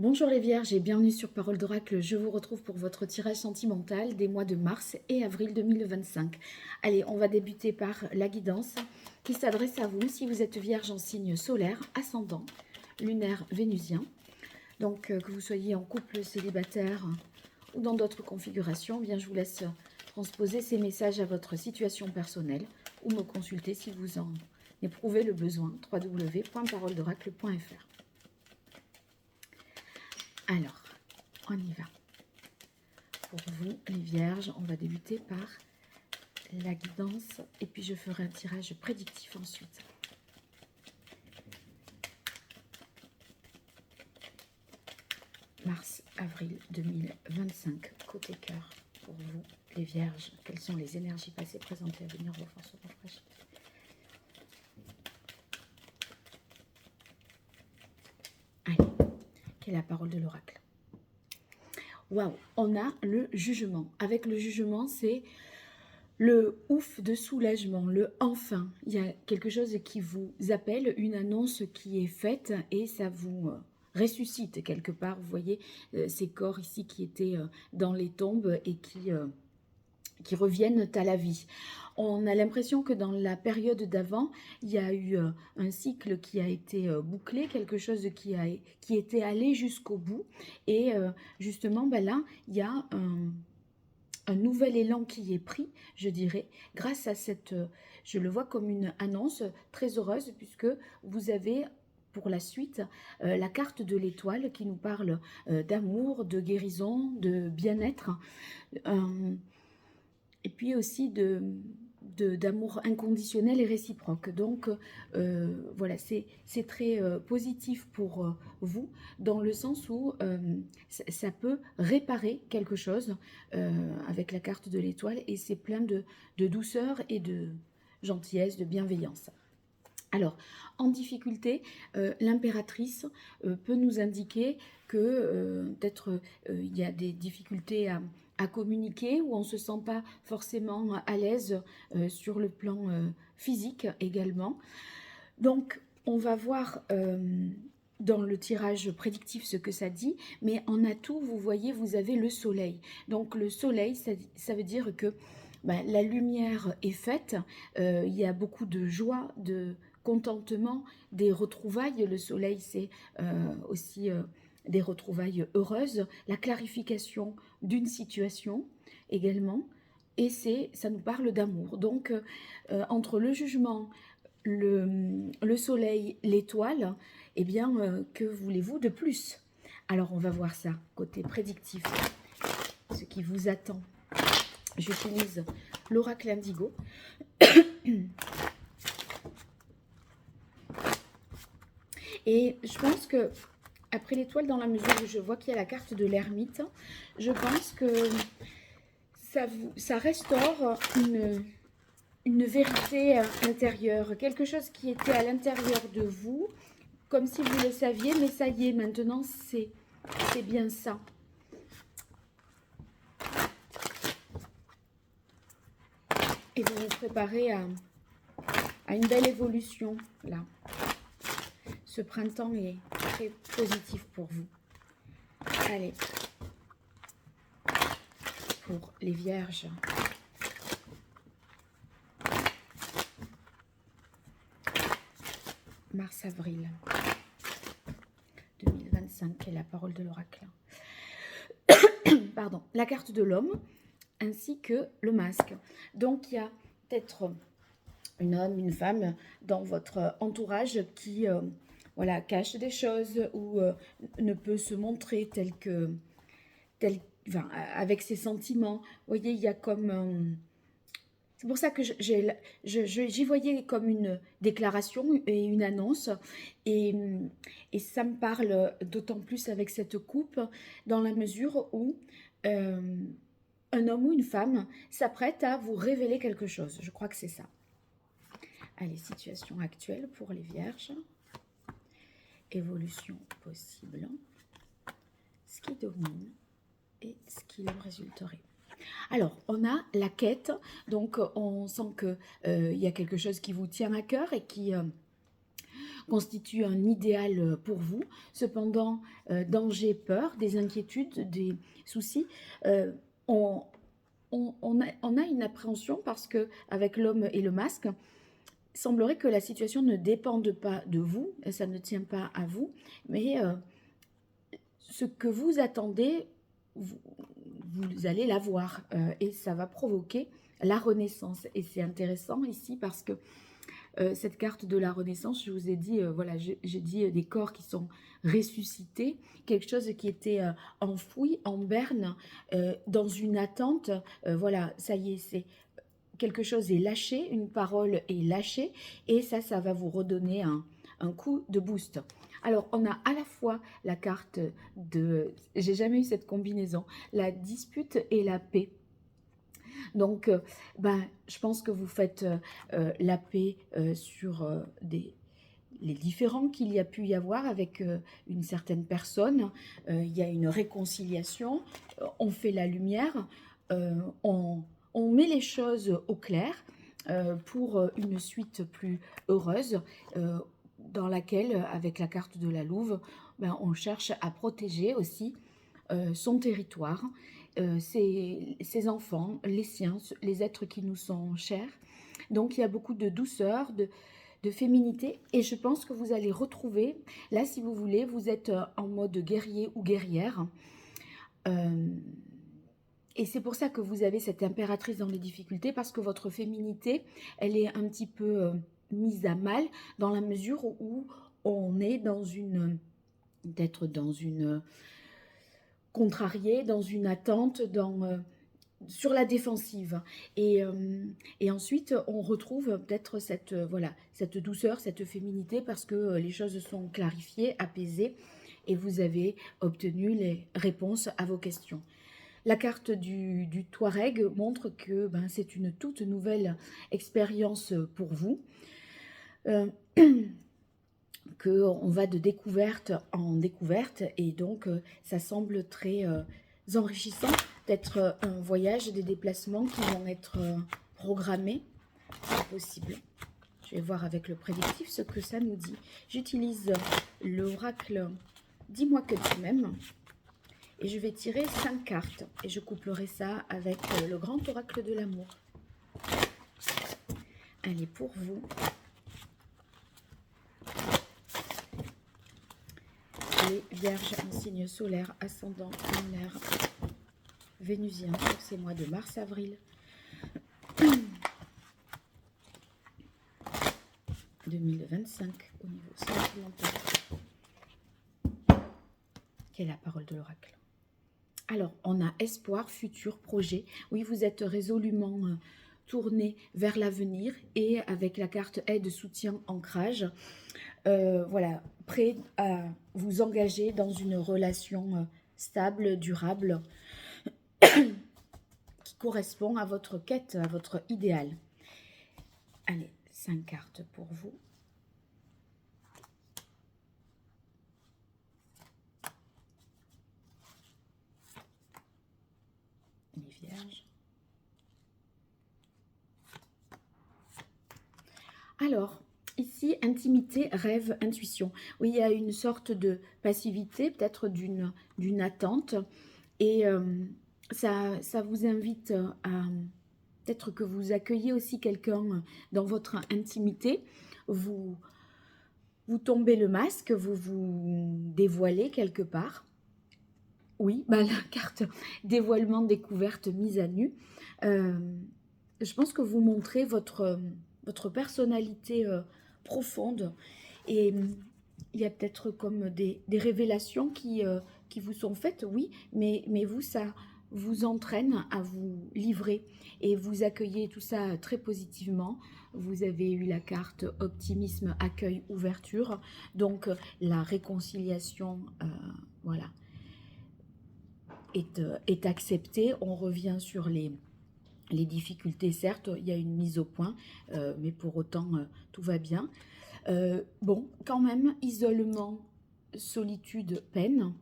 Bonjour les Vierges et bienvenue sur Parole d'Oracle. Je vous retrouve pour votre tirage sentimental des mois de mars et avril 2025. Allez, on va débuter par la guidance qui s'adresse à vous si vous êtes Vierge en signe solaire, ascendant, lunaire, vénusien. Donc que vous soyez en couple, célibataire ou dans d'autres configurations, eh bien je vous laisse transposer ces messages à votre situation personnelle ou me consulter si vous en éprouvez le besoin. www.paroledoracle.fr. Alors, on y va. Pour vous, les Vierges, on va débuter par la guidance et puis je ferai un tirage prédictif ensuite. Mars, avril 2025, côté cœur, pour vous, les Vierges. Quelles sont les énergies passées, présentées, à venir, vos forces, vos fragilités? Allez, quelle est la parole de l'oracle? Waouh, on a le jugement. Avec le jugement, c'est le ouf de soulagement, le enfin. Il y a quelque chose qui vous appelle, une annonce qui est faite et ça vous ressuscite quelque part. Vous voyez ces corps ici qui étaient dans les tombes et qui reviennent à la vie. On a l'impression que dans la période d'avant, il y a eu un cycle qui a été bouclé, quelque chose qui était allé jusqu'au bout. Et justement, ben là, il y a un nouvel élan qui est pris, je dirais, grâce à cette, je le vois comme une annonce très heureuse, puisque vous avez pour la suite la carte de l'étoile qui nous parle d'amour, de guérison, de bien-être, et puis aussi d'amour inconditionnel et réciproque. Donc voilà, c'est très positif pour vous, dans le sens où ça peut réparer quelque chose avec la carte de l'étoile, et c'est plein de douceur et de gentillesse, de bienveillance. Alors, en difficulté, l'impératrice peut nous indiquer que peut-être il y a des difficultés à communiquer, où on ne se sent pas forcément à l'aise sur le plan physique également. Donc, on va voir dans le tirage prédictif ce que ça dit, mais en atout, vous voyez, vous avez le soleil. Donc, le soleil, ça veut dire que la lumière est faite, il y a beaucoup de joie, de contentement, des retrouvailles. Le soleil, c'est aussi des retrouvailles heureuses, la clarification d'une situation également, et ça nous parle d'amour. Donc, entre le jugement, le soleil, l'étoile, eh bien, que voulez-vous de plus? Alors, on va voir ça, côté prédictif, ce qui vous attend. J'utilise l'oracle indigo. Et je pense que, après l'étoile, dans la mesure où je vois qu'il y a la carte de l'ermite, je pense que ça restaure une vérité intérieure, quelque chose qui était à l'intérieur de vous, comme si vous le saviez, mais ça y est, maintenant, c'est bien ça. Et vous vous préparez à une belle évolution, là. Ce printemps est très positif pour vous. Allez, pour les Vierges. Mars-avril 2025, quelle est la parole de l'oracle? Pardon, la carte de l'homme ainsi que le masque. Donc il y a peut-être un homme, une femme dans votre entourage qui voilà, cache des choses ou ne peut se montrer enfin, avec ses sentiments. Vous voyez, il y a comme... c'est pour ça que j'y voyais comme une déclaration et une annonce. Et ça me parle d'autant plus avec cette coupe, dans la mesure où un homme ou une femme s'apprête à vous révéler quelque chose. Je crois que c'est ça. Allez, situation actuelle pour les Vierges. Évolution possible. Ce qui domine et ce qui en résulterait. Alors, on a la quête, donc on sent qu'il y a quelque chose qui vous tient à cœur et qui constitue un idéal pour vous. Cependant, danger, peur, des inquiétudes, des soucis, on, on a une appréhension parce que avec l'homme et le masque, il semblerait que la situation ne dépende pas de vous, ça ne tient pas à vous, mais ce que vous attendez, vous allez l'avoir et ça va provoquer la renaissance. Et c'est intéressant ici parce que cette carte de la renaissance, je vous ai dit, voilà, j'ai dit des corps qui sont ressuscités, quelque chose qui était enfoui, en berne, dans une attente, voilà, ça y est, c'est quelque chose est lâché, une parole est lâchée, et ça va vous redonner un coup de boost. Alors, on a à la fois la carte de, j'ai jamais eu cette combinaison, la dispute et la paix. Donc, je pense que vous faites la paix sur les différends qu'il y a pu y avoir avec une certaine personne. Il y a une réconciliation, on fait la lumière, on met les choses au clair pour une suite plus heureuse dans laquelle, avec la carte de la Louve, on cherche à protéger aussi son territoire, ses enfants, les siens, les êtres qui nous sont chers. Donc il y a beaucoup de douceur, de féminité, et je pense que vous allez retrouver, là si vous voulez, vous êtes en mode guerrier ou guerrière, et c'est pour ça que vous avez cette impératrice dans les difficultés, parce que votre féminité, elle est un petit peu mise à mal, dans la mesure où on est dans une, d'être dans une contrariée, dans une attente, sur la défensive. Et ensuite, on retrouve peut-être cette, voilà, cette douceur, cette féminité, parce que les choses sont clarifiées, apaisées, et vous avez obtenu les réponses à vos questions. La carte du Touareg montre que c'est une toute nouvelle expérience pour vous, qu'on va de découverte en découverte, et donc ça semble très enrichissant d'être un voyage, des déplacements qui vont être programmés, c'est possible. Je vais voir avec le prédictif ce que ça nous dit. J'utilise l'oracle Dis-moi que tu m'aimes, et je vais tirer 5 cartes, et je couplerai ça avec le grand oracle de l'amour. Allez, pour vous, les vierges en signe solaire, ascendant lunaire, vénusien sur ces mois de mars-avril 2025 au niveau sentimental. Quelle est la parole de l'oracle? Alors, on a espoir, futur, projet. Oui, vous êtes résolument tourné vers l'avenir, et avec la carte aide, soutien, ancrage, voilà, prêt à vous engager dans une relation stable, durable, qui correspond à votre quête, à votre idéal. Allez, 5 cartes pour vous. Les vierges. Alors, ici, intimité, rêve, intuition. Oui, il y a une sorte de passivité, peut-être d'une attente, et ça vous invite à peut-être que vous accueillez aussi quelqu'un dans votre intimité, vous tombez le masque, vous vous dévoilez quelque part. Oui, la carte dévoilement, découverte, mise à nu. Je pense que vous montrez votre personnalité profonde, et il y a peut-être comme des révélations qui vous sont faites, oui, mais vous, ça vous entraîne à vous livrer, et vous accueillez tout ça très positivement. Vous avez eu la carte optimisme, accueil, ouverture, donc la réconciliation, voilà, est acceptée. On revient sur les difficultés, certes, il y a une mise au point, mais pour autant, tout va bien. Bon, quand même, isolement, solitude, peine.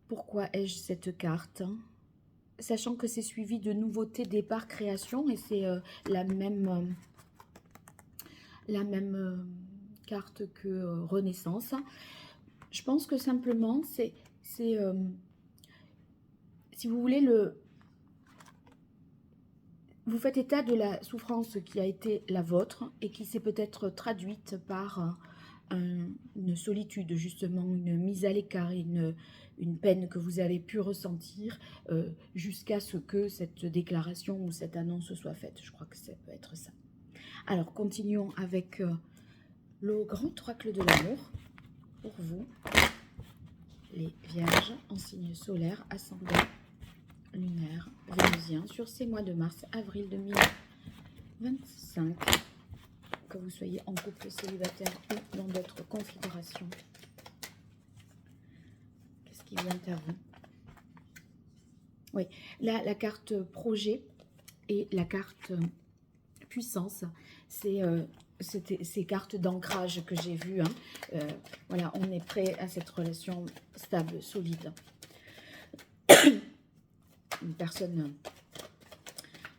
Pourquoi ai-je cette carte? Sachant que c'est suivi de nouveautés, départ, création, et c'est la même carte que Renaissance. Je pense que simplement, c'est si vous voulez, vous faites état de la souffrance qui a été la vôtre et qui s'est peut-être traduite par une solitude, justement, une mise à l'écart, une peine que vous avez pu ressentir jusqu'à ce que cette déclaration ou cette annonce soit faite. Je crois que ça peut être ça. Alors, continuons avec le grand oracle de l'amour pour vous, les vierges, en signe solaire, ascendant, lunaire, vénusien, sur ces mois de mars, avril 2025, que vous soyez en couple, célibataire ou dans d'autres configurations. Qu'est-ce qui vient à vous? Oui, là, la carte projet et la carte puissance, c'est ces cartes d'ancrage que j'ai vues. Voilà, on est prêt à cette relation stable, solide. Une personne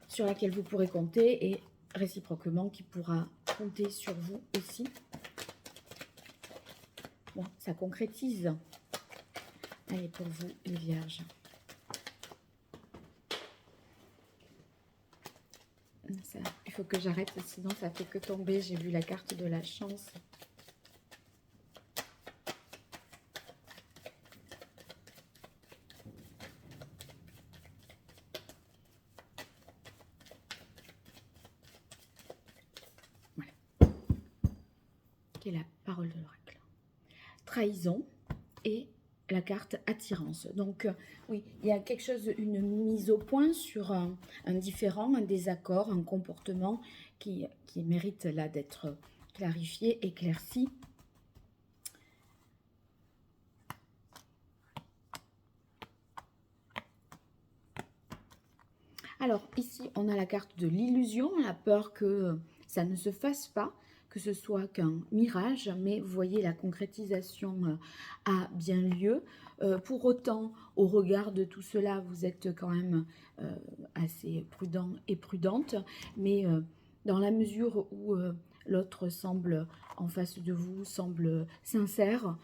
sur laquelle vous pourrez compter et réciproquement qui pourra compter sur vous aussi. Bon, ça concrétise. Allez, pour vous, les vierges. Ça, il faut que j'arrête, sinon ça fait que tomber. J'ai vu la carte de la chance. Voilà. Qui est la parole de l'oracle. Trahison et la carte attirance. Donc, oui, il y a quelque chose, une mise au point sur un différend, un désaccord, un comportement qui mérite là d'être clarifié, éclairci. Alors, ici, on a la carte de l'illusion, la peur que ça ne se fasse pas, que ce soit qu'un mirage, mais vous voyez, la concrétisation a bien lieu. Pour autant, au regard de tout cela, vous êtes quand même assez prudent et prudente, mais dans la mesure où l'autre semble en face de vous, semble sincère,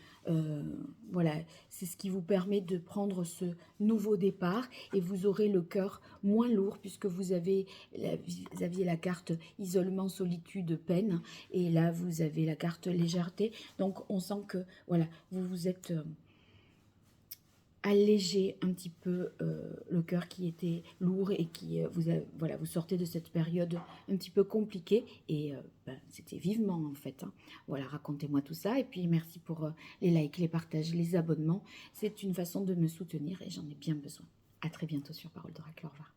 voilà, c'est ce qui vous permet de prendre ce nouveau départ et vous aurez le cœur moins lourd puisque vous aviez la carte isolement, solitude, peine et là vous avez la carte légèreté. Donc on sent que voilà, vous vous êtes alléger un petit peu le cœur qui était lourd et qui voilà, vous sortez de cette période un petit peu compliquée et c'était vivement en fait. Voilà, racontez-moi tout ça et puis merci pour les likes, les partages, les abonnements. C'est une façon de me soutenir et j'en ai bien besoin. À très bientôt sur Parole d'Oracle. Au revoir.